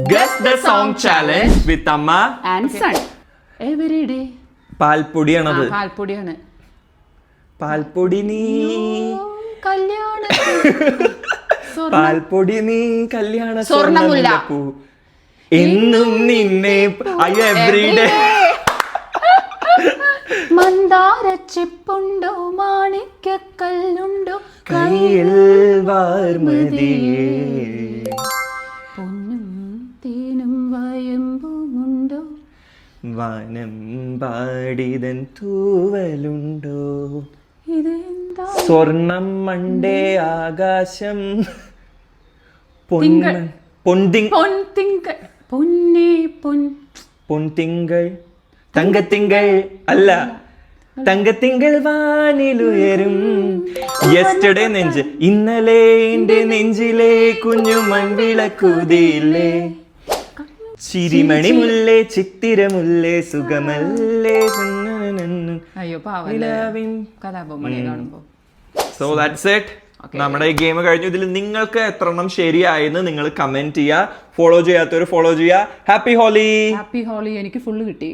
Guess the song challenge with Amma and son. Every day. പാൽപ്പൊടിയാണത്. പാൽപ്പൊടിയാണ്. പാൽപ്പൊടി നീ കല്യാണ പാൽപ്പൊടി നീ കല്യാണ സ്വർണ്ണമുല്ല എന്നും നിന്നെ എവറിഡേ മന്ദാരച്ചിപ്പുണ്ടോ മാണിക്കല്ലുണ്ടോ കയ്യിൽ വാർമതിയേ പൊന്നും തേനും വയമ്പുമുണ്ടോ വാനം പാടിതൻ തൂവലുണ്ടോ ഇതെന്താ സ്വർണം മണ്ടേ ആകാശം തിങ്കൾ. പൊൻതിങ്കൾ തങ്കത്തിങ്കൾ അല്ല തങ്കത്തിങ്കൾ വാനിലുയരും യെസ്റ്റർഡേ നെഞ്ച് ഇന്നലെ എന്റെ നെഞ്ചിലെ കുഞ്ഞു മൺവിളക്കുതിയില്ലേ ചിരിമണി മുല്ലേ ചിത്തിരമുല്ലേ സുഖമല്ലേ അയ്യോ കലാപമണി കാണുമ്പോ. So that's it. നമ്മുടെ ഈ ഗെയിം കഴിഞ്ഞു. ഇതിൽ നിങ്ങൾക്ക് എത്രണ്ണം ശരിയായെന്ന് നിങ്ങൾ കമന്റ് ചെയ്യുക. ഫോളോ ചെയ്യാത്തവർ ഫോളോ ചെയ്യുക. ഹാപ്പി ഹോളി. ഹാപ്പി ഹോളി. എനിക്ക് ഫുള്ള് കിട്ടി.